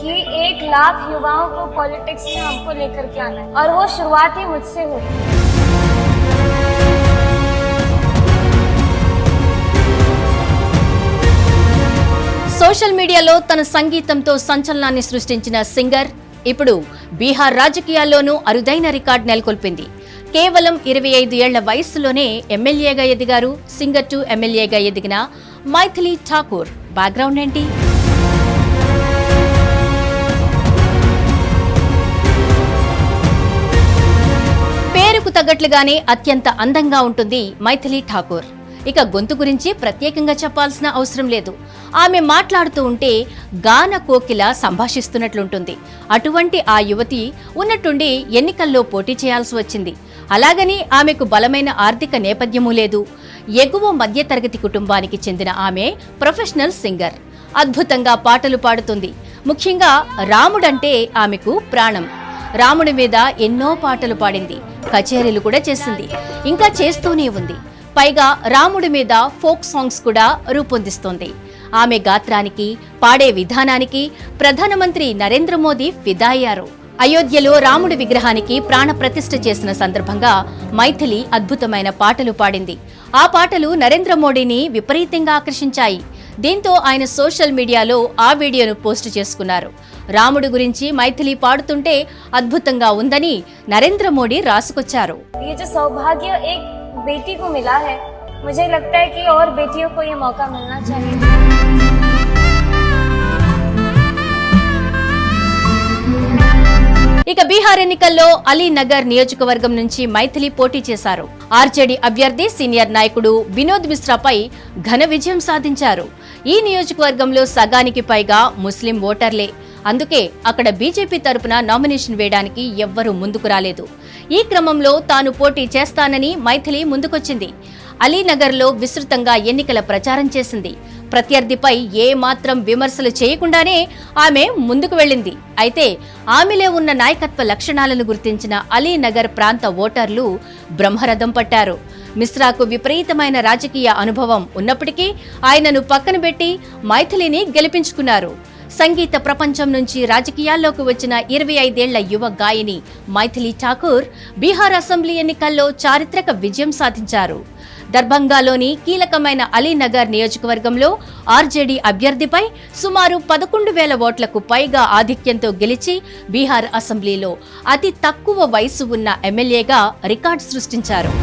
कि 1 लाख युवाओं को पॉलिटिक्स में हमको लेकर के आना है और वो शुरुआत ही मुझसे हुई। సోషల్ మీడియాలో తన సంగీతంతో సంచలనాన్ని సృష్టించిన సింగర్ ఇప్పుడు బీహార్ రాజకీయాల్లోనూ అరుదైన రికార్డు నెలకొల్పింది. కేవలం 25 ఏళ్ల వయస్సులోనే ఎమ్మెల్యేగా ఎదిగారు. సింగర్ టు ఎమ్మెల్యేగా ఎదిగిన మైథిలి ఠాకూర్ బ్యాక్గ్రౌండ్ ఏంటి? పేరుకు తగ్గట్లుగానే అత్యంత అందంగా ఉంటుంది మైథిలి ఠాకూర్. ఇక గొంతు గురించి ప్రత్యేకంగా చెప్పాల్సిన అవసరం లేదు. ఆమె మాట్లాడుతూ ఉంటే గాన కోకిల సంభాషిస్తున్నట్లుంటుంది. అటువంటి ఆ యువతి ఉన్నట్టుండి ఎన్నికల్లో పోటీ చేయాల్సి వచ్చింది. అలాగని ఆమెకు బలమైన ఆర్థిక నేపథ్యమూ లేదు. ఎగువ మధ్యతరగతి కుటుంబానికి చెందిన ఆమె ప్రొఫెషనల్ సింగర్. అద్భుతంగా పాటలు పాడుతుంది. ముఖ్యంగా రాముడంటే ఆమెకు ప్రాణం. రాముడి మీద ఎన్నో పాటలు పాడింది. కచేరీలు కూడా చేసింది. ఇంకా చేస్తూనే ఉంది. పైగా రాముడి మీద ఫోక్ సాంగ్స్ కూడా రూపొందిస్తోంది. ఆమె గాత్రానికి, పాడే విధానానికి ప్రధానమంత్రి నరేంద్ర మోదీ ఫిదా అయ్యారు. అయోధ్యలో రాముడి విగ్రహానికి ప్రాణ ప్రతిష్ఠ చేసిన సందర్భంగా మైథిలి అద్భుతమైన పాటలు పాడింది. ఆ పాటలు నరేంద్ర మోడీని విపరీతంగా ఆకర్షించాయి. దీంతో ఆయన సోషల్ మీడియాలో ఆ వీడియోను పోస్టు చేసుకున్నారు. రాముడి గురించి మైథిలి పాడుతుంటే అద్భుతంగా ఉందని నరేంద్ర మోడీ రాసుకొచ్చారు. बेटी को मिला है, मुझे लगता है कि और बेटियों को ये मौका मिलना चाहिए। ఇక బీహార్ ఎన్నికల్లో అలీనగర్ నియోజకవర్గం నుంచి మైథిలి పోటీ చేశారు. ఆర్జేడీ అభ్యర్థి సీనియర్ నాయకుడు వినోద్ మిశ్రాపై ఘన విజయం సాధించారు. ఈ నియోజకవర్గంలో సగానికి పైగా ముస్లిం ఓటర్లే. అందుకే అక్కడ బీజేపీ తరపున నామినేషన్ వేయడానికి ఎవ్వరూ ముందుకు రాలేదు. ఈ క్రమంలో తాను పోటీ చేస్తానని మైథిలి ముందుకొచ్చింది. అలీనగర్లో విస్తృతంగా ఎన్నికల ప్రచారం చేసింది. ప్రత్యర్థిపై ఏ మాత్రం విమర్శలు చేయకుండానే ఆమె ముందుకు వెళ్ళింది. అయితే ఆమెలో ఉన్న నాయకత్వ లక్షణాలను గుర్తించిన అలీనగర్ ప్రాంత ఓటర్లు బ్రహ్మరథం పట్టారు. మిశ్రాకు విపరీతమైన రాజకీయ అనుభవం ఉన్నప్పటికీ ఆయనను పక్కన పెట్టి మైథిలిని గెలిపించుకున్నారు. సంగీత ప్రపంచం నుంచి రాజకీయాల్లోకి వచ్చిన 25 ఏళ్ల యువ గాయని మైథిలి ఠాకూర్ బీహార్ అసెంబ్లీ ఎన్నికల్లో చారిత్రక విజయం సాధించారు. దర్భంగాలోని కీలకమైన అలీనగర్ నియోజకవర్గంలో ఆర్జేడీ అభ్యర్థిపై సుమారు 11,000 ఓట్లకు పైగా ఆధిక్యంతో గెలిచి బీహార్ అసెంబ్లీలో అతి తక్కువ వయసు ఉన్న ఎమ్మెల్యేగా రికార్డు సృష్టించారు.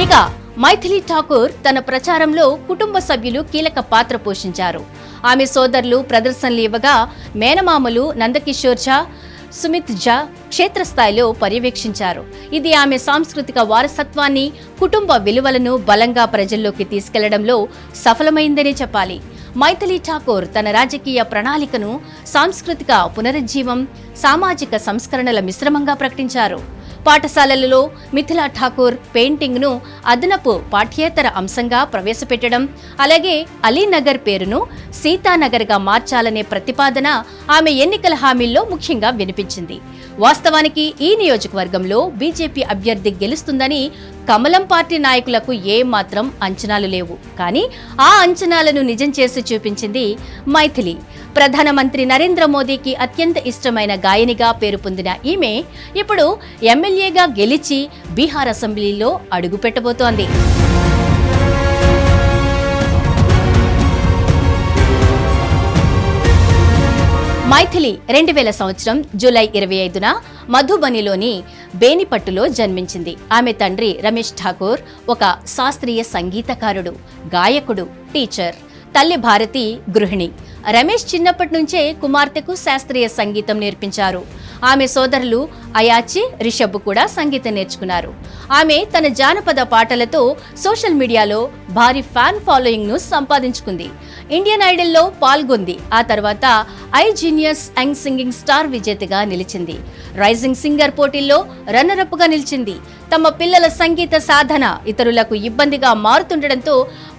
ఇక మైథిలి ఠాకూర్ తన ప్రచారంలో కుటుంబ సభ్యులు కీలక పాత్ర పోషించారు. ఆమె సోదరులు ప్రదర్శనలు ఇవ్వగా మేనమామలు నందకిషోర్ ఝా, సుమిత్ ఝా క్షేత్రస్థాయిలో పర్యవేక్షించారు. ఇది ఆమె సాంస్కృతిక వారసత్వాన్ని, కుటుంబ విలువలను బలంగా ప్రజల్లోకి తీసుకెళ్లడంలో సఫలమైందనే చెప్పాలి. మైథిలి ఠాకూర్ తన రాజకీయ ప్రణాళికను సాంస్కృతిక పునరుజ్జీవం, సామాజిక సంస్కరణల మిశ్రమంగా ప్రకటించారు. పాఠశాలలలో మిథిలా ఠాకూర్ పెయింటింగ్ ను అదనపు పాఠ్యేతర అంశంగా ప్రవేశపెట్టడం, అలాగే అలీనగర్ పేరును సీతానగర్ గా మార్చాలనే ప్రతిపాదన ఆమె ఎన్నికల హామీల్లో ముఖ్యంగా వినిపించింది. వాస్తవానికి ఈ నియోజకవర్గంలో బీజేపీ అభ్యర్థి గెలుస్తుందని కమలం పార్టీ నాయకులకు ఏ మాత్రం అంచనాలు లేవు. కానీ ఆ అంచనాలను నిజం చేసి చూపించింది మైథిలి. ప్రధానమంత్రి నరేంద్ర మోదీకి అత్యంత ఇష్టమైన గాయనిగా పేరు పొందిన ఈమె ఇప్పుడు ఎమ్మెల్యేగా గెలిచి బీహార్ అసెంబ్లీలో అడుగుపెట్టబోతోంది. మైథిలి 2000 సంవత్సరం జూలై 25న మధుబనిలోని బేనిపట్టులో జన్మించింది. ఆమె తండ్రి రమేష్ ఠాకూర్ ఒక శాస్త్రీయ సంగీతకారుడు, గాయకుడు, టీచర్. తల్లి భారతి గృహిణి. రమేష్ చిన్నప్పటి నుంచే కుమార్తెకు శాస్త్రీయ సంగీతం నేర్పించారు. ఆమె సోదరులు అయాచి, రిషబ్ కూడా సంగీతం నేర్చుకున్నారు. ఆమె తన జానపద పాటలతో సోషల్ మీడియాలో భారీ ఫ్యాన్ ఫాలోయింగ్ ను సంపాదించుకుంది. ఇండియన్ ఐడల్లో పాల్గొంది. ఆ తర్వాత I genius young singing star విజేతగా నిలిచింది. రైజింగ్ సింగర్ పోటీల్లో రన్నరప్ గా నిలిచింది. తమ పిల్లల సంగీత సాధన ఇతరులకు ఇబ్బందిగా మారుతుండటంతో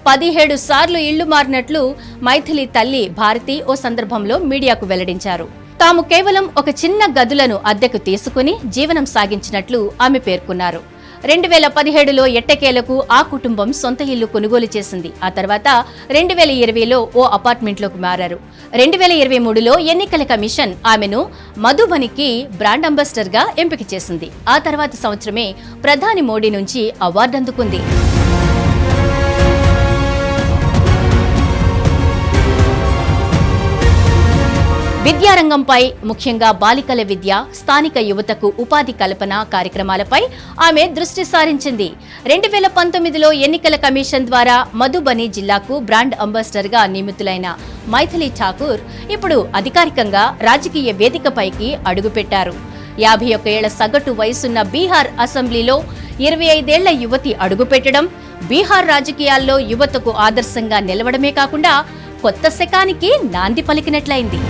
17 సార్లు ఇళ్లు మారినట్లు మైథిలి తల్లి భారతి ఓ సందర్భంలో మీడియాకు వెల్లడించారు. తాము కేవలం ఒక చిన్న గదులను అద్దెకు తీసుకుని జీవనం సాగించినట్లు ఆమె పేర్కొన్నారు. 2017లో ఎట్టకేలకు ఆ కుటుంబం సొంత ఇల్లు కొనుగోలు చేసింది. ఆ తర్వాత 2020లో ఓ అపార్ట్మెంట్లోకి మారారు. 2023లో ఎన్నికల కమిషన్ ఆమెను మధుబనికి బ్రాండ్ అంబాసిడర్ గా ఎంపిక చేసింది. ఆ తర్వాత సంవత్సరమే ప్రధాని మోడీ నుంచి అవార్డు అందుకుంది. విద్యారంగంపై, ముఖ్యంగా బాలికల విద్య, స్థానిక యువతకు ఉపాధి కల్పన కార్యక్రమాలపై ఆమె దృష్టి సారించింది. 2019లో ఎన్నికల కమిషన్ ద్వారా మధుబని జిల్లాకు బ్రాండ్ అంబాసిడర్ గా నియమితులైన మైథిలి ఠాకూర్ ఇప్పుడు అధికారికంగా రాజకీయ వేదికపైకి అడుగుపెట్టారు. 51 ఏళ్ల సగటు వయసున్న బీహార్ అసెంబ్లీలో 25 ఏళ్ల యువతి అడుగుపెట్టడం బీహార్ రాజకీయాల్లో యువతకు ఆదర్శంగా నిలవడమే కాకుండా కొత్త శకానికి నాంది పలికినట్లయింది.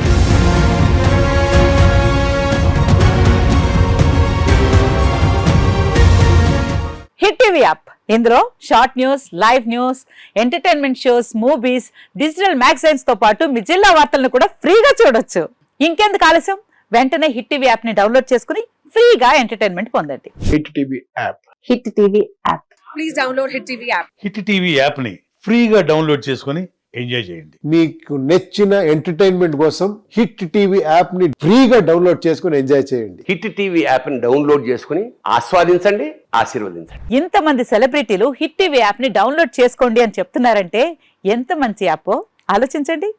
హిట్ టీవీ యాప్ ఇందులో short news, live news, entertainment shows, movies, digital magazines తో పాటు మీ జిల్లా వార్తలను కూడా ఫ్రీగా చూడొచ్చు. ఇంకెందుకు ఆలస్యం, వెంటనే హిట్ టీవీ యాప్ ని డౌన్లోడ్ చేసుకుని ఫ్రీగా ఎంటర్టైన్మెంట్ పొందండి. Hit TV app. Hit TV app. Please download hit TV app. Hit TV app ని ఫ్రీగా డౌన్లోడ్ చేసుకుని ఎంజాయ్ చేయండి. మీకు నచ్చిన ఎంటర్టైన్మెంట్ కోసం హిట్ టీవీ యాప్ ని ఫ్రీగా డౌన్లోడ్ చేసుకుని ఎంజాయ్ చేయండి. హిట్ టీవీ యాప్ ని డౌన్లోడ్ చేసుకుని ఆస్వాదించండి, ఆశీర్వదించండి. ఇంతమంది సెలబ్రిటీలు హిట్ టీవీ యాప్ ని డౌన్లోడ్ చేసుకోండి అని చెప్తున్నారంటే ఎంత మంచి యాప్ ఆలోచించండి.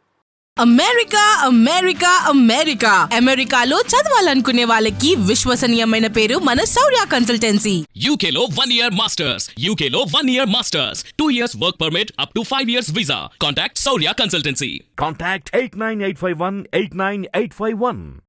అమెరికా అమెరికా అమెరికా అమెరికాలో చదవాలనుకునే వాళ్ళకి విశ్వసనీయమైన పేరు మన శౌర్య కన్సల్టెన్సీ. UK లో 1 year masters. UK లో 1 year masters. 2 years work permit up to 5 years visa. Contact Saurya Consultancy. Contact 89851 89851.